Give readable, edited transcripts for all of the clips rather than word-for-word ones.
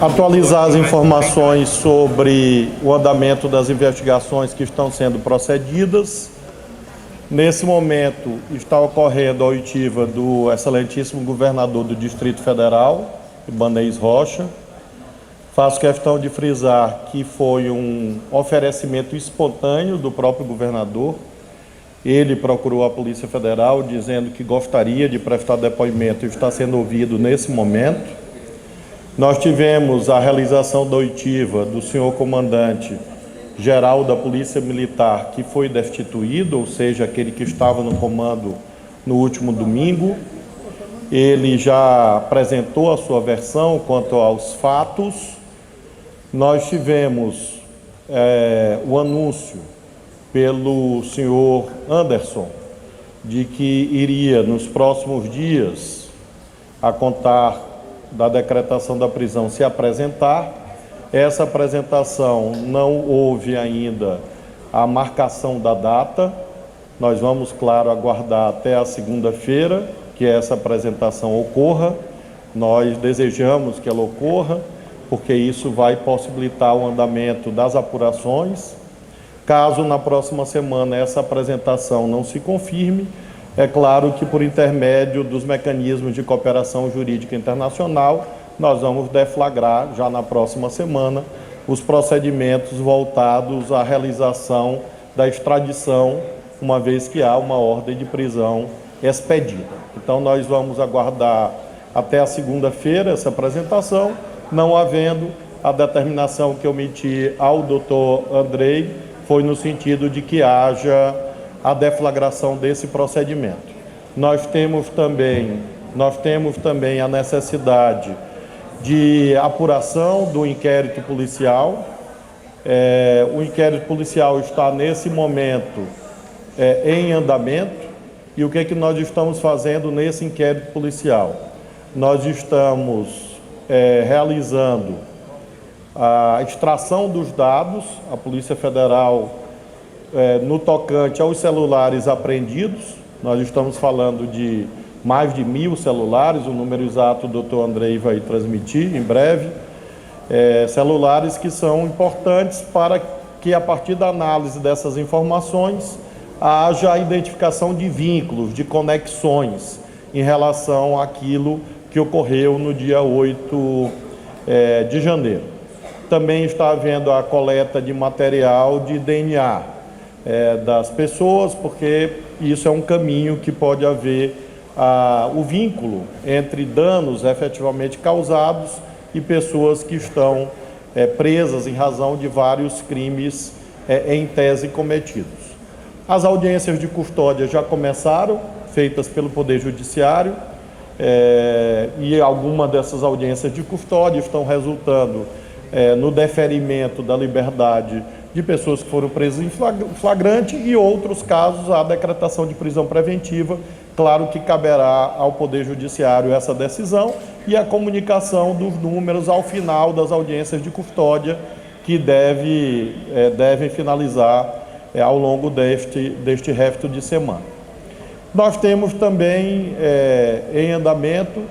atualizar as informações sobre o andamento das investigações que estão sendo procedidas. Nesse momento, está ocorrendo a oitiva do excelentíssimo governador do Distrito Federal, Ibanez Rocha. Faço questão de frisar que foi um oferecimento espontâneo do próprio governador. Ele procurou a Polícia Federal dizendo que gostaria de prestar depoimento e está sendo ouvido nesse momento. Nós tivemos a realização da oitiva do senhor comandante-geral da Polícia Militar, que foi destituído, ou seja, aquele que estava no comando no último domingo. Ele já apresentou a sua versão quanto aos fatos. Nós tivemos o anúncio pelo senhor Anderson de que iria, nos próximos dias, a contar da decretação da prisão, se apresentar. Essa apresentação não houve ainda a marcação da data. Nós vamos, claro, aguardar até a segunda-feira que essa apresentação ocorra. Nós desejamos que ela ocorra, porque isso vai possibilitar o andamento das apurações. Caso na próxima semana essa apresentação não se confirme, é claro que por intermédio dos mecanismos de cooperação jurídica internacional, nós vamos deflagrar já na próxima semana os procedimentos voltados à realização da extradição, uma vez que há uma ordem de prisão expedida. Então nós vamos aguardar até a segunda-feira essa apresentação, não havendo a determinação que eu emiti ao doutor Andrei, foi no sentido de que haja a deflagração desse procedimento. Nós temos também a necessidade de apuração do inquérito policial. O inquérito policial está, nesse momento, em andamento. E o que é que nós estamos fazendo nesse inquérito policial? Nós estamos realizando a extração dos dados, a Polícia Federal, no tocante aos celulares apreendidos. Nós estamos falando de mais de 1.000 celulares, o número exato o doutor Andrei vai transmitir em breve. Celulares que são importantes para que, a partir da análise dessas informações, haja a identificação de vínculos, de conexões em relação àquilo que ocorreu no dia 8 de janeiro. Também está havendo a coleta de material de DNA das pessoas, porque isso é um caminho que pode haver o vínculo entre danos efetivamente causados e pessoas que estão presas em razão de vários crimes em tese cometidos. As audiências de custódia já começaram, feitas pelo Poder Judiciário, e algumas dessas audiências de custódia estão resultando no deferimento da liberdade de pessoas que foram presas em flagrante e outros casos a decretação de prisão preventiva. Claro que caberá ao Poder Judiciário essa decisão e a comunicação dos números ao final das audiências de custódia que devem finalizar ao longo deste resto de semana. Nós temos também em andamento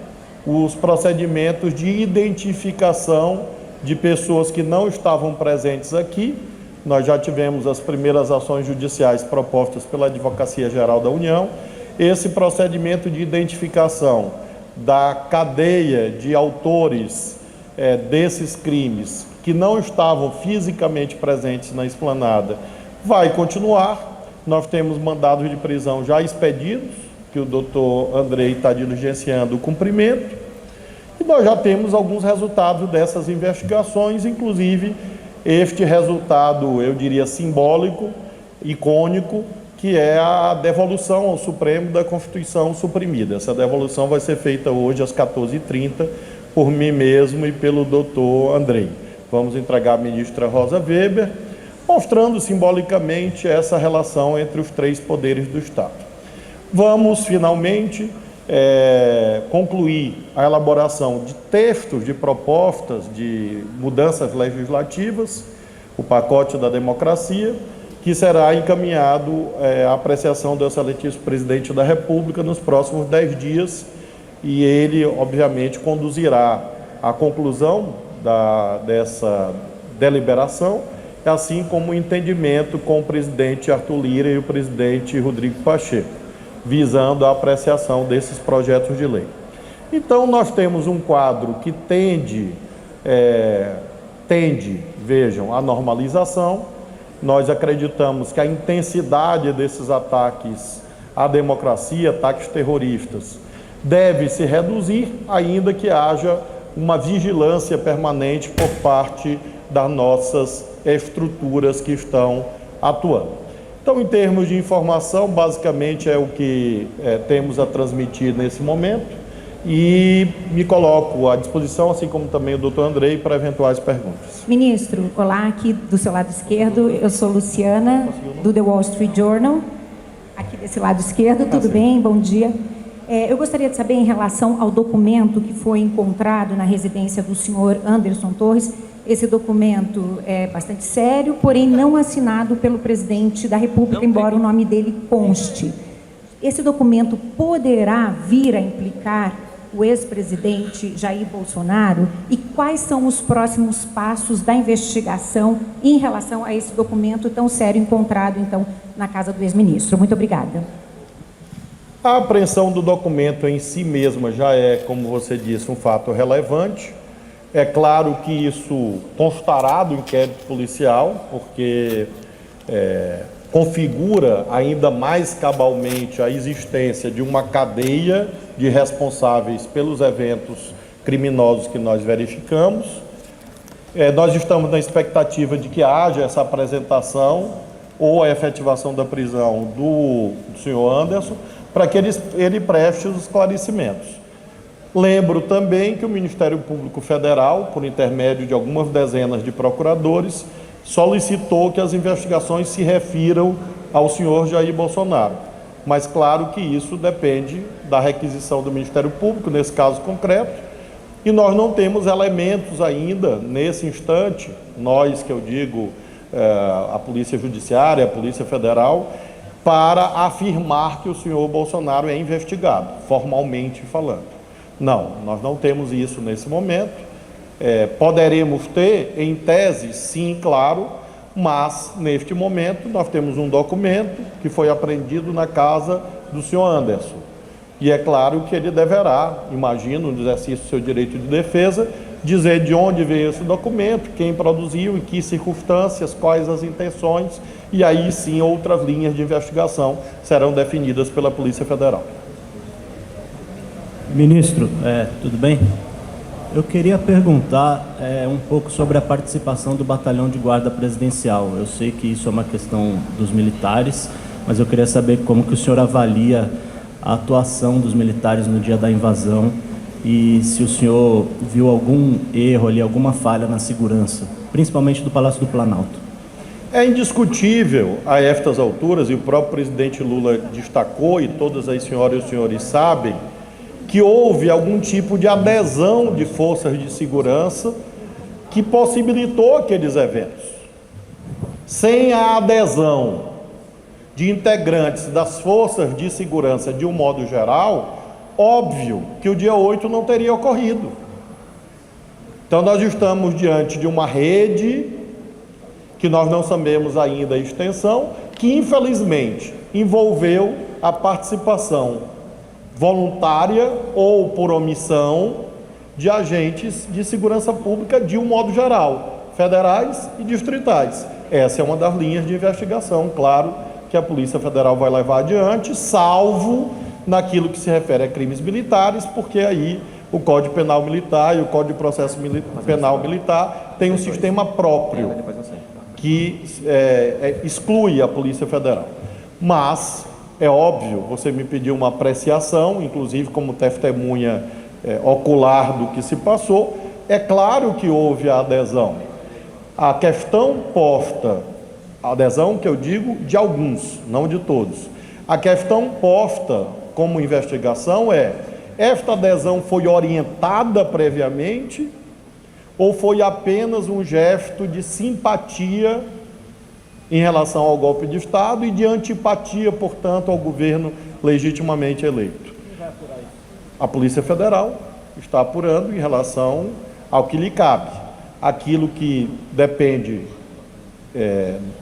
os procedimentos de identificação de pessoas que não estavam presentes aqui. Nós já tivemos as primeiras ações judiciais propostas pela Advocacia Geral da União. Esse procedimento de identificação da cadeia de autores desses crimes que não estavam fisicamente presentes na esplanada vai continuar. Nós temos mandados de prisão já expedidos, que o doutor Andrei está diligenciando o cumprimento. E nós já temos alguns resultados dessas investigações, inclusive este resultado, eu diria, simbólico, icônico, que é a devolução ao Supremo da Constituição suprimida. Essa devolução vai ser feita hoje às 14h30 por mim mesmo e pelo doutor Andrei. Vamos entregar à ministra Rosa Weber, mostrando simbolicamente essa relação entre os três poderes do Estado. Vamos, finalmente, concluir a elaboração de textos de propostas de mudanças legislativas, o pacote da democracia, que será encaminhado à apreciação do excelentíssimo presidente da República nos próximos 10 dias, e ele, obviamente, conduzirá à conclusão dessa deliberação, assim como o entendimento com o presidente Arthur Lira e o presidente Rodrigo Pacheco, visando a apreciação desses projetos de lei. Então, nós temos um quadro que tende, vejam, à normalização. Nós acreditamos que a intensidade desses ataques à democracia, ataques terroristas, deve se reduzir, ainda que haja uma vigilância permanente por parte das nossas estruturas que estão atuando. Então, em termos de informação, basicamente é o que temos a transmitir nesse momento e me coloco à disposição, assim como também o doutor Andrei, para eventuais perguntas. Ministro, olá, aqui do seu lado esquerdo, eu sou Luciana, do The Wall Street Journal, aqui desse lado esquerdo, tudo bem? Bom dia. Eu gostaria de saber, em relação ao documento que foi encontrado na residência do senhor Anderson Torres. Esse documento é bastante sério, porém não assinado pelo presidente da República, embora o nome dele conste. Esse documento poderá vir a implicar o ex-presidente Jair Bolsonaro? E quais são os próximos passos da investigação em relação a esse documento tão sério encontrado, então, na casa do ex-ministro? Muito obrigada. A apreensão do documento em si mesma já é, como você disse, um fato relevante. É claro que isso constará do inquérito policial, porque configura ainda mais cabalmente a existência de uma cadeia de responsáveis pelos eventos criminosos que nós verificamos. Nós estamos na expectativa de que haja essa apresentação ou a efetivação da prisão do senhor Anderson, para que ele preste os esclarecimentos. Lembro também que o Ministério Público Federal, por intermédio de algumas dezenas de procuradores, solicitou que as investigações se refiram ao senhor Jair Bolsonaro. Mas claro que isso depende da requisição do Ministério Público, nesse caso concreto, e nós não temos elementos ainda, nesse instante, nós, que eu digo, a Polícia Judiciária, a Polícia Federal, para afirmar que o senhor Bolsonaro é investigado, formalmente falando. Não, nós não temos isso nesse momento. Poderemos ter, em tese, sim, claro, mas, neste momento, nós temos um documento que foi apreendido na casa do senhor Anderson. E é claro que ele deverá, imagino, no exercício do seu direito de defesa, dizer de onde veio esse documento, quem produziu, em que circunstâncias, quais as intenções, e aí sim outras linhas de investigação serão definidas pela Polícia Federal. Ministro, tudo bem? Eu queria perguntar um pouco sobre a participação do Batalhão de Guarda Presidencial. Eu sei que isso é uma questão dos militares, mas eu queria saber como que o senhor avalia a atuação dos militares no dia da invasão e se o senhor viu algum erro ali, alguma falha na segurança, principalmente do Palácio do Planalto. É indiscutível a estas alturas, e o próprio presidente Lula destacou, e todas as senhoras e os senhores sabem, que houve algum tipo de adesão de forças de segurança que possibilitou aqueles eventos. Sem a adesão de integrantes das forças de segurança de um modo geral, óbvio que o dia 8 não teria ocorrido. Então nós estamos diante de uma rede que nós não sabemos ainda a extensão, que infelizmente envolveu a participação voluntária ou por omissão de agentes de segurança pública de um modo geral, federais e distritais. Essa é uma das linhas de investigação, claro, que a Polícia Federal vai levar adiante, salvo naquilo que se refere a crimes militares, porque aí o Código Penal Militar e o Código de Processo Penal Militar tem um sistema próprio que exclui a Polícia Federal. Mas é óbvio, você me pediu uma apreciação, inclusive como testemunha ocular do que se passou. É claro que houve a adesão. A questão posta, a adesão que eu digo de alguns, não de todos. A questão posta como investigação esta adesão foi orientada previamente ou foi apenas um gesto de simpatia em relação ao golpe de Estado e de antipatia, portanto, ao governo legitimamente eleito? A Polícia Federal está apurando em relação ao que lhe cabe. aquilo que depende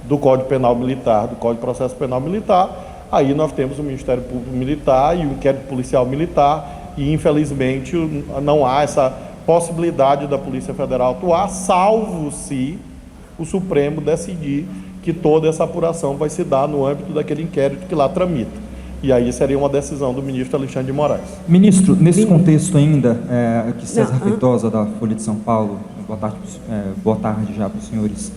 do Código Penal Militar, do Código de Processo Penal Militar, aí nós temos o Ministério Público Militar e o Inquérito Policial Militar, e infelizmente não há essa possibilidade da Polícia Federal atuar, salvo se o Supremo decidir que toda essa apuração vai se dar no âmbito daquele inquérito que lá tramita. E aí seria uma decisão do ministro Alexandre de Moraes. Ministro, nesse contexto ainda, que César Feitosa, da Folha de São Paulo, boa tarde já para os senhores.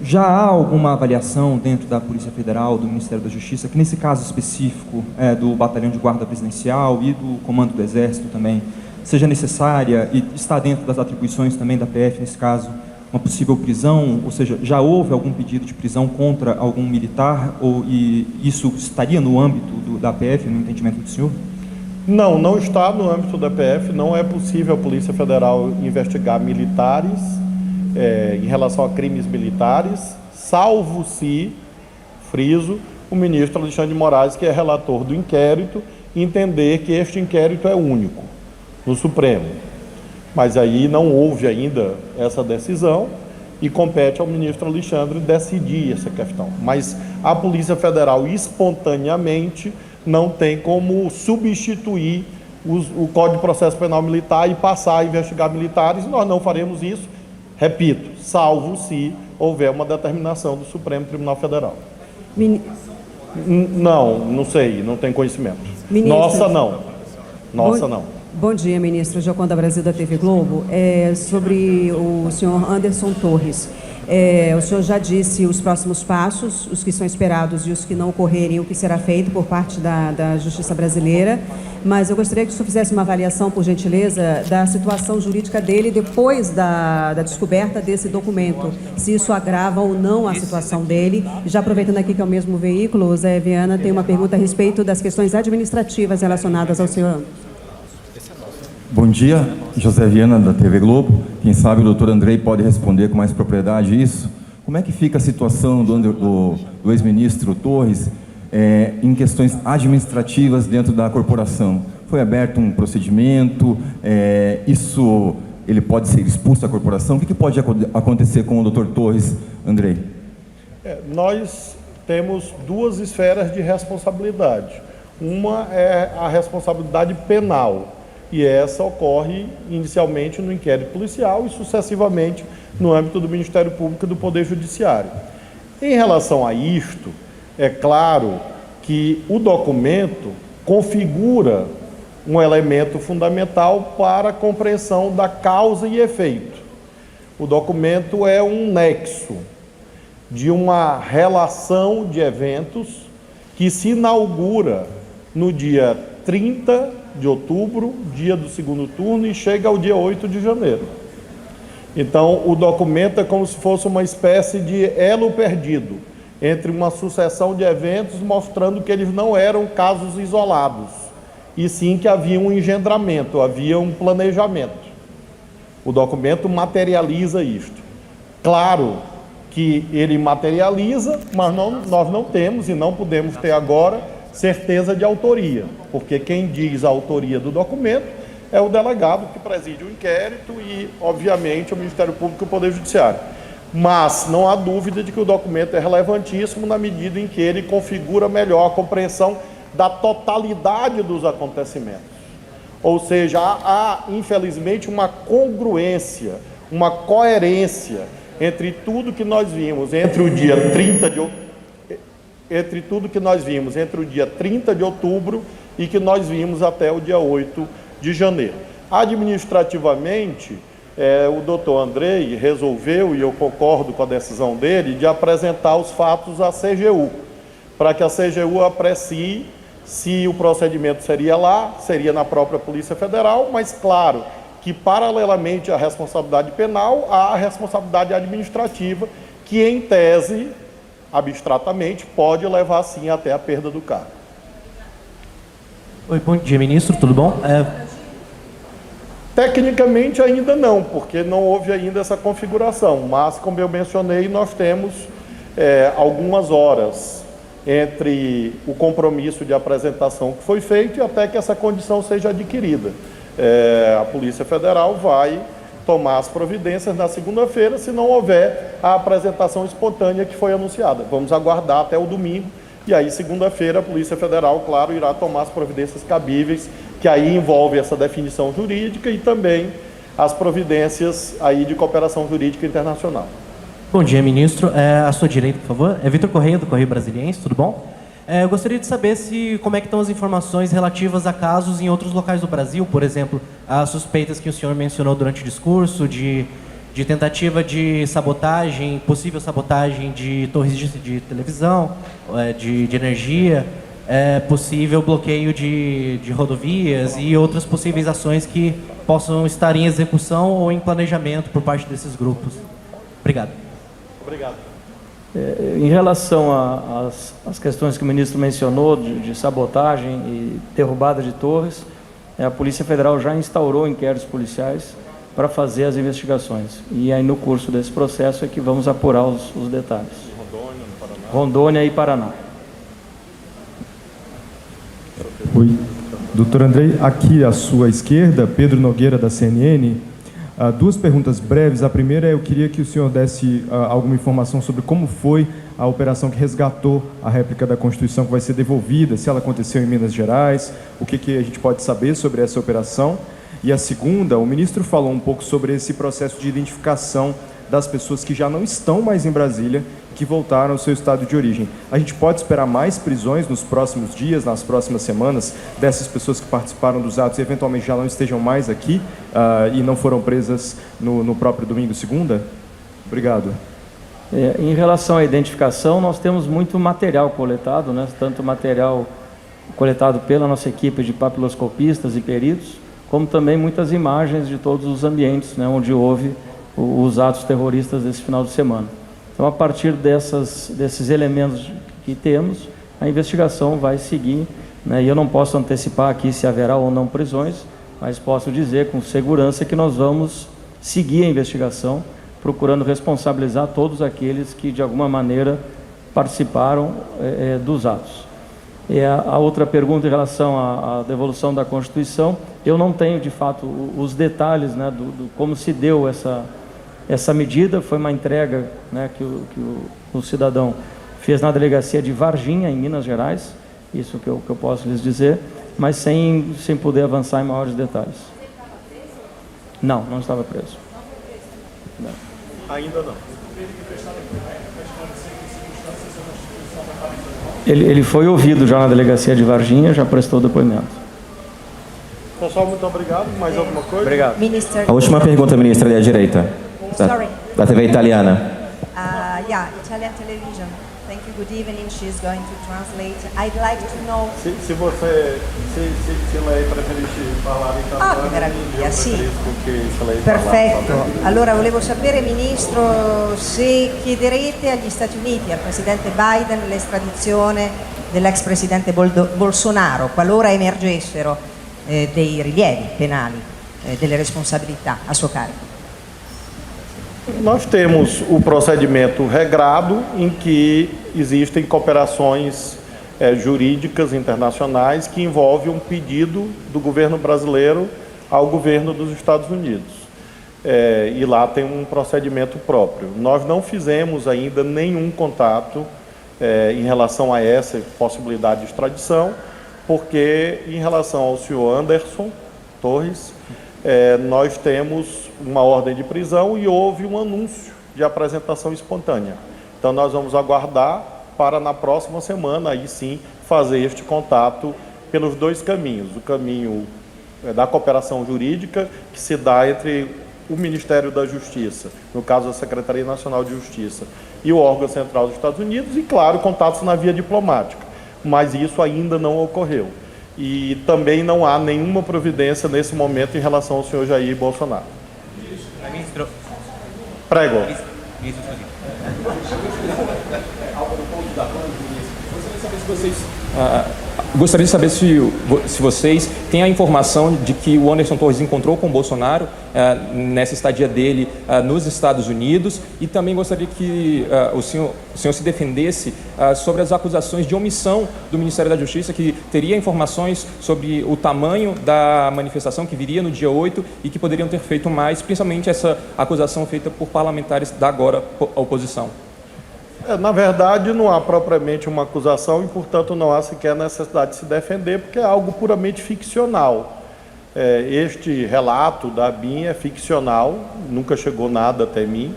Já há alguma avaliação dentro da Polícia Federal, do Ministério da Justiça, que nesse caso específico do Batalhão de Guarda Presidencial e do Comando do Exército também, seja necessária e está dentro das atribuições também da PF, nesse caso, uma possível prisão, ou seja, já houve algum pedido de prisão contra algum militar, e isso estaria no âmbito da PF, no entendimento do senhor? Não, não está no âmbito da PF, não é possível a Polícia Federal investigar militares em relação a crimes militares, salvo se, friso, o ministro Alexandre de Moraes, que é relator do inquérito, entender que este inquérito é único no Supremo. Mas aí não houve ainda essa decisão e compete ao ministro Alexandre decidir essa questão. Mas a Polícia Federal, espontaneamente, não tem como substituir o Código de Processo Penal Militar e passar a investigar militares. Nós não faremos isso, repito, salvo se houver uma determinação do Supremo Tribunal Federal. Não sei, não tenho conhecimento. Nossa, não. Nossa, não. Bom dia, ministro. Gioconda Brasil, da TV Globo. Sobre o senhor Anderson Torres. O senhor já disse os próximos passos, os que são esperados e os que não ocorrerem, o que será feito por parte da Justiça brasileira. Mas eu gostaria que o senhor fizesse uma avaliação, por gentileza, da situação jurídica dele depois da descoberta desse documento. Se isso agrava ou não a situação dele. Já aproveitando aqui que é o mesmo veículo, o Zé Viana tem uma pergunta a respeito das questões administrativas relacionadas ao senhor Anderson. Bom dia, José Viana, da TV Globo. Quem sabe o doutor Andrei pode responder com mais propriedade isso. Como é que fica a situação do ex-ministro Torres em questões administrativas dentro da corporação? Foi aberto um procedimento? Ele pode ser expulso da corporação? O que pode acontecer com o doutor Torres, Andrei? Nós temos duas esferas de responsabilidade. Uma é a responsabilidade penal, e essa ocorre inicialmente no inquérito policial e sucessivamente no âmbito do Ministério Público e do Poder Judiciário. Em relação a isto, é claro que o documento configura um elemento fundamental para a compreensão da causa e efeito. O documento é um nexo de uma relação de eventos que se inaugura no dia 30 de outubro, dia do segundo turno, e chega ao dia 8 de janeiro. Então, o documento é como se fosse uma espécie de elo perdido entre uma sucessão de eventos, mostrando que eles não eram casos isolados, e sim que havia um engendramento, havia um planejamento. O documento materializa isto. Claro que ele materializa, mas nós não temos e não podemos ter agora certeza de autoria, porque quem diz a autoria do documento é o delegado que preside o inquérito e, obviamente, o Ministério Público e o Poder Judiciário. Mas não há dúvida de que o documento é relevantíssimo na medida em que ele configura melhor a compreensão da totalidade dos acontecimentos. Ou seja, há infelizmente, uma congruência, uma coerência entre tudo que nós vimos entre o dia 30 de outubro, entre o dia 30 de outubro e que nós vimos até o dia 8 de janeiro. Administrativamente, o doutor Andrei resolveu, e eu concordo com a decisão dele, de apresentar os fatos à CGU, para que a CGU aprecie se o procedimento seria lá, seria na própria Polícia Federal, mas claro que, paralelamente à responsabilidade penal, há a responsabilidade administrativa, que em tese, abstratamente, pode levar sim até a perda do cargo. Oi, bom dia, ministro, tudo bom? Tecnicamente ainda não, porque não houve ainda essa configuração, mas como eu mencionei, nós temos algumas horas entre o compromisso de apresentação que foi feito e até que essa condição seja adquirida. A Polícia Federal vai tomar as providências na segunda-feira, se não houver a apresentação espontânea que foi anunciada. Vamos aguardar até o domingo, e aí segunda-feira a Polícia Federal, claro, irá tomar as providências cabíveis, que aí envolve essa definição jurídica e também as providências aí de cooperação jurídica internacional. Bom dia, ministro. À sua direita, por favor. É Vitor Correia, do Correio Brasiliense, tudo bom? Eu gostaria de saber como é que estão as informações relativas a casos em outros locais do Brasil, por exemplo, as suspeitas que o senhor mencionou durante o discurso, de tentativa de sabotagem, possível sabotagem de torres de televisão, de energia, possível bloqueio de rodovias e outras possíveis ações que possam estar em execução ou em planejamento por parte desses grupos. Obrigado. Obrigado. Em relação às questões que o ministro mencionou, de sabotagem e derrubada de torres, a Polícia Federal já instaurou inquéritos policiais para fazer as investigações. E aí, no curso desse processo, é que vamos apurar os detalhes. Rondônia, no Paraná. Rondônia e Paraná. Oi. Doutor Andrei, aqui à sua esquerda, Pedro Nogueira, da CNN. Duas perguntas breves. A primeira, eu queria que o senhor desse alguma informação sobre como foi a operação que resgatou a réplica da Constituição que vai ser devolvida, se ela aconteceu em Minas Gerais, o que a gente pode saber sobre essa operação. E a segunda, o ministro falou um pouco sobre esse processo de identificação das pessoas que já não estão mais em Brasília, que voltaram ao seu estado de origem. A gente pode esperar mais prisões nos próximos dias, nas próximas semanas, dessas pessoas que participaram dos atos e eventualmente já não estejam mais aqui e não foram presas no próprio domingo, segunda? Obrigado. Em relação à identificação, nós temos muito material coletado, né? Tanto material coletado pela nossa equipe de papiloscopistas e peritos, como também muitas imagens de todos os ambientes, né, onde houve os atos terroristas desse final de semana. Então, a partir desses elementos que temos, a investigação vai seguir, né, e eu não posso antecipar aqui se haverá ou não prisões, mas posso dizer com segurança que nós vamos seguir a investigação, procurando responsabilizar todos aqueles que, de alguma maneira, participaram dos atos. E a outra pergunta em relação à devolução da Constituição, eu não tenho, de fato, os detalhes, né, do como se deu essa medida. Foi uma entrega, né, que o cidadão fez na delegacia de Varginha, em Minas Gerais, isso que eu posso lhes dizer, mas sem poder avançar em maiores detalhes. Não estava preso. Não. Ainda não. Ele foi ouvido já na delegacia de Varginha, já prestou depoimento. Pessoal, muito obrigado. Mais alguma coisa? Obrigado. Minister, A última pergunta, ministra, ali à direita. sorry. Da TV italiana. Yeah, Italian television. Thank you. Good evening. She's going to translate. I'd like to know. Se lei preferisce parlare in italiano, che meraviglia, io sì. preferisco che lei Perfetto. parli. Allora volevo sapere, Ministro, se chiederete agli Stati Uniti, al Presidente Biden, l'estradizione dell'ex Presidente Bolsonaro, qualora emergessero dei rilievi penali, delle responsabilità a suo carico. Nós temos o procedimento regrado em que existem cooperações jurídicas internacionais que envolvem um pedido do governo brasileiro ao governo dos Estados Unidos. E lá tem um procedimento próprio. Nós não fizemos ainda nenhum contato em relação a essa possibilidade de extradição, porque em relação ao senhor Anderson Torres, nós temos uma ordem de prisão e houve um anúncio de apresentação espontânea. Então, nós vamos aguardar para, na próxima semana, aí sim, fazer este contato pelos dois caminhos. O caminho da cooperação jurídica, que se dá entre o Ministério da Justiça, no caso, a Secretaria Nacional de Justiça, e o órgão central dos Estados Unidos, e, claro, contatos na via diplomática. Mas isso ainda não ocorreu. E também não há nenhuma providência nesse momento em relação ao senhor Jair Bolsonaro. Ministro. Prego. Gostaria de saber se vocês têm a informação de que o Anderson Torres encontrou com o Bolsonaro nessa estadia dele nos Estados Unidos, e também gostaria que o senhor se defendesse sobre as acusações de omissão do Ministério da Justiça, que teria informações sobre o tamanho da manifestação que viria no dia 8 e que poderiam ter feito mais, principalmente essa acusação feita por parlamentares da agora oposição. Na verdade, não há propriamente uma acusação e, portanto, não há sequer necessidade de se defender, porque é algo puramente ficcional. Este relato da ABIN é ficcional, nunca chegou nada até mim,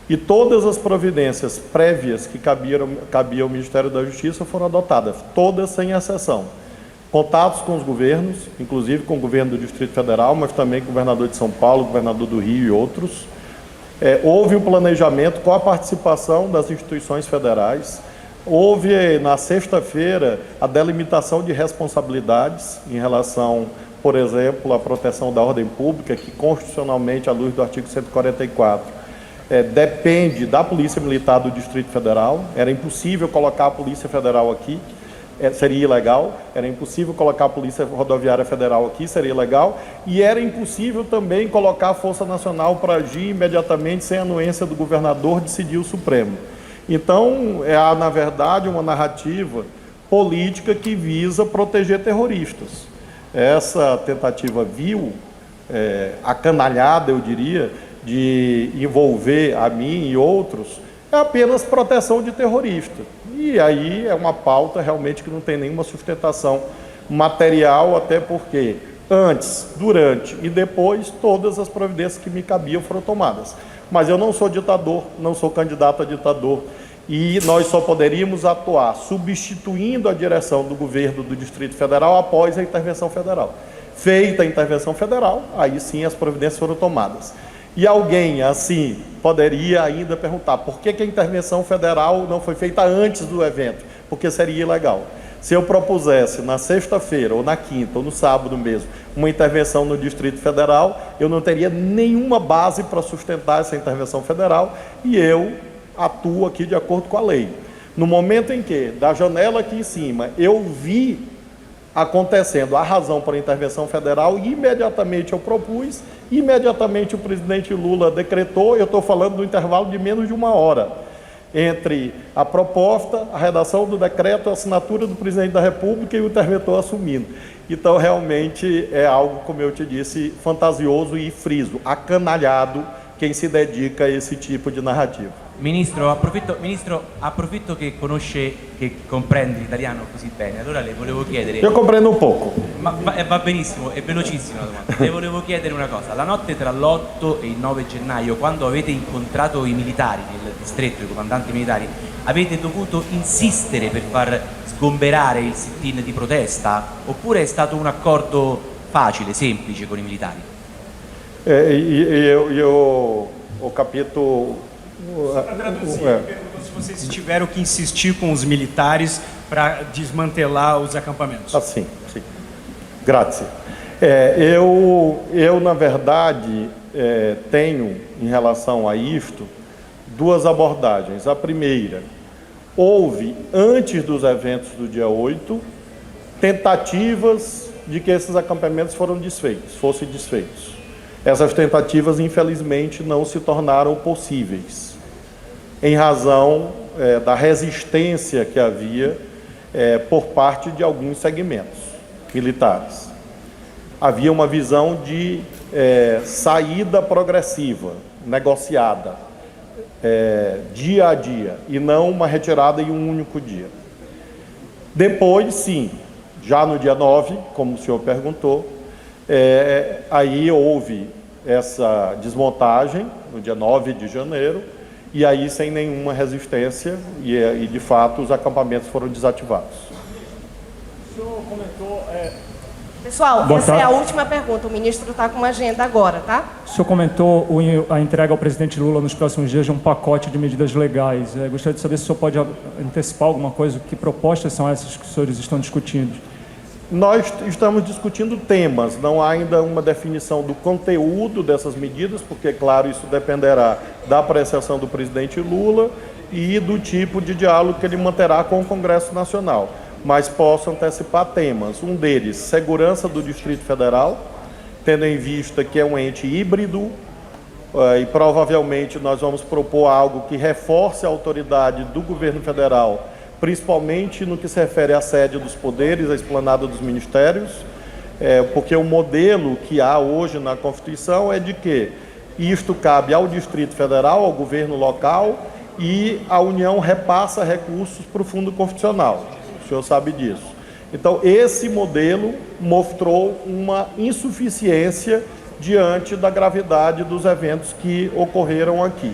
e todas as providências prévias que cabiam ao Ministério da Justiça foram adotadas, todas sem exceção. Contatos com os governos, inclusive com o governo do Distrito Federal, mas também com o governador de São Paulo, o governador do Rio e outros. Houve um planejamento com a participação das instituições federais. Houve, na sexta-feira, a delimitação de responsabilidades em relação, por exemplo, à proteção da ordem pública, que constitucionalmente, à luz do artigo 144, depende da Polícia Militar do Distrito Federal. Era impossível colocar a Polícia Federal aqui, seria ilegal. Era impossível colocar a Polícia Rodoviária Federal aqui, seria ilegal. E era impossível também colocar a Força Nacional para agir imediatamente, sem anuência do governador, decidir o Supremo. Então, há, na verdade, uma narrativa política que visa proteger terroristas. Essa tentativa vil, acanalhada, eu diria, de envolver a mim e outros, é apenas proteção de terrorista. E aí é uma pauta realmente que não tem nenhuma sustentação material, até porque antes, durante e depois, todas as providências que me cabiam foram tomadas. Mas eu não sou ditador, não sou candidato a ditador, e nós só poderíamos atuar substituindo a direção do governo do Distrito Federal após a intervenção federal. Feita a intervenção federal, aí sim as providências foram tomadas. E alguém, assim, poderia ainda perguntar por que a intervenção federal não foi feita antes do evento? Porque seria ilegal. Se eu propusesse na sexta-feira, ou na quinta, ou no sábado mesmo, uma intervenção no Distrito Federal, eu não teria nenhuma base para sustentar essa intervenção federal, e eu atuo aqui de acordo com a lei. No momento em que, da janela aqui em cima, eu vi acontecendo a razão para a intervenção federal, imediatamente eu propus, imediatamente o presidente Lula decretou. Eu estou falando do intervalo de menos de uma hora entre a proposta, a redação do decreto, a assinatura do presidente da República e o interventor assumindo. Então, realmente, é algo, como eu te disse, fantasioso e friso, acanalhado, quem se dedica a esse tipo de narrativa. Ministro, approfitto che comprende l'italiano così bene, allora le volevo chiedere... Io comprendo un poco. Va benissimo, è velocissima la domanda. Le volevo chiedere una cosa: la notte tra l'8 e il 9 gennaio, quando avete incontrato i militari nel distretto, i comandanti militari, avete dovuto insistere per far sgomberare il sit-in di protesta, oppure è stato un accordo facile, semplice con i militari? O capítulo... Se vocês tiveram que insistir com os militares para desmantelar os acampamentos. Sim. Grazie. Eu, na verdade, tenho, em relação a isto, duas abordagens. A primeira, houve, antes dos eventos do dia 8, tentativas de que esses acampamentos fossem desfeitos. Essas tentativas, infelizmente, não se tornaram possíveis, em razão da resistência que havia por parte de alguns segmentos militares. Havia uma visão de saída progressiva, negociada, dia a dia, e não uma retirada em um único dia. Depois, sim, já no dia 9, como o senhor perguntou, aí houve essa desmontagem, no dia 9 de janeiro, e aí sem nenhuma resistência, e de fato os acampamentos foram desativados. O senhor comentou... Pessoal, essa é a última pergunta, o ministro está com uma agenda agora, tá? O senhor comentou a entrega ao presidente Lula nos próximos dias de um pacote de medidas legais. Gostaria de saber se o senhor pode antecipar alguma coisa, que propostas são essas que os senhores estão discutindo? Nós estamos discutindo temas, não há ainda uma definição do conteúdo dessas medidas, porque, claro, isso dependerá da apreciação do presidente Lula e do tipo de diálogo que ele manterá com o Congresso Nacional. mas posso antecipar temas. Um deles, segurança do Distrito Federal, tendo em vista que é um ente híbrido, e provavelmente nós vamos propor algo que reforce a autoridade do governo federal, principalmente no que se refere à sede dos poderes, à esplanada dos ministérios, porque o modelo que há hoje na Constituição é de que isto cabe ao Distrito Federal, ao governo local, e a União repassa recursos para o Fundo Constitucional. O senhor sabe disso. Então, esse modelo mostrou uma insuficiência diante da gravidade dos eventos que ocorreram aqui.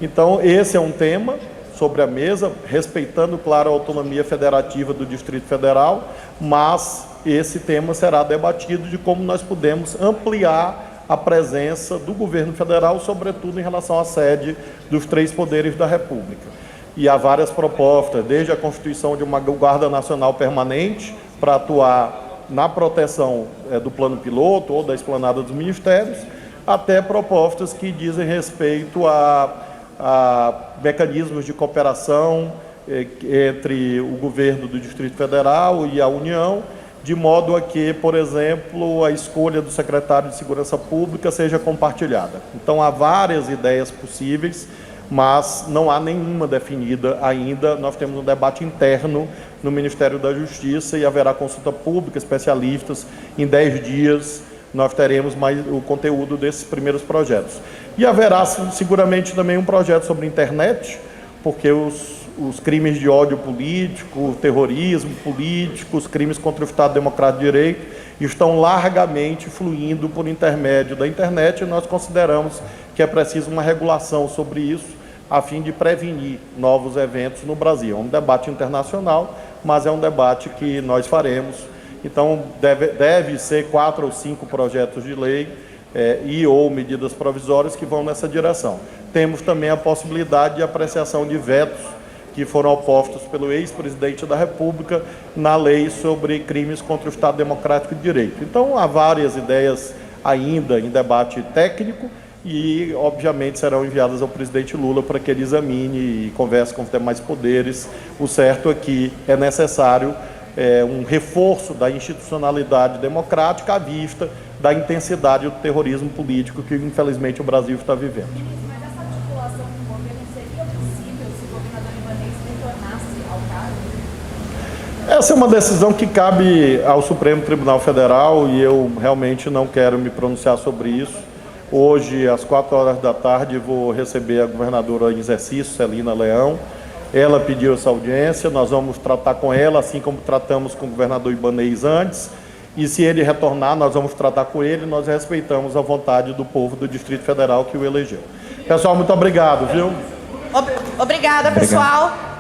Então, esse é um tema sobre a mesa, respeitando, claro, a autonomia federativa do Distrito Federal, mas esse tema será debatido de como nós podemos ampliar a presença do governo federal, sobretudo em relação à sede dos 3 poderes da República. E há várias propostas, desde a constituição de uma Guarda Nacional Permanente para atuar na proteção do plano piloto ou da esplanada dos ministérios, até propostas que dizem respeito a mecanismos de cooperação entre o governo do Distrito Federal e a União, de modo a que, por exemplo, a escolha do secretário de Segurança Pública seja compartilhada. Então, há várias ideias possíveis, mas não há nenhuma definida ainda. Nós temos um debate interno no Ministério da Justiça e haverá consulta pública, especialistas. Em 10 dias nós teremos mais o conteúdo desses primeiros projetos. E haverá seguramente também um projeto sobre internet, porque os crimes de ódio político, o terrorismo político, os crimes contra o Estado Democrático de Direito estão largamente fluindo por intermédio da internet, e nós consideramos que é preciso uma regulação sobre isso, a fim de prevenir novos eventos no Brasil. É um debate internacional, mas é um debate que nós faremos. Então, deve ser 4 ou 5 projetos de lei e ou medidas provisórias que vão nessa direção. Temos também a possibilidade de apreciação de vetos que foram opostos pelo ex-presidente da República na lei sobre crimes contra o Estado Democrático de Direito. Então, há várias ideias ainda em debate técnico e, obviamente, serão enviadas ao presidente Lula para que ele examine e converse com os demais poderes. O certo é que é necessário um reforço da institucionalidade democrática à vista da intensidade do terrorismo político que, infelizmente, o Brasil está vivendo. Mas essa articulação com o governo seria possível se o governador libanês retornasse ao cargo? Essa é uma decisão que cabe ao Supremo Tribunal Federal e eu realmente não quero me pronunciar sobre isso. Hoje, às 4 horas da tarde, vou receber a governadora em exercício, Celina Leão. Ela pediu essa audiência, nós vamos tratar com ela, assim como tratamos com o governador Ibanez antes. E se ele retornar, nós vamos tratar com ele, nós respeitamos a vontade do povo do Distrito Federal que o elegeu. Pessoal, muito obrigado, viu? Obrigada, pessoal.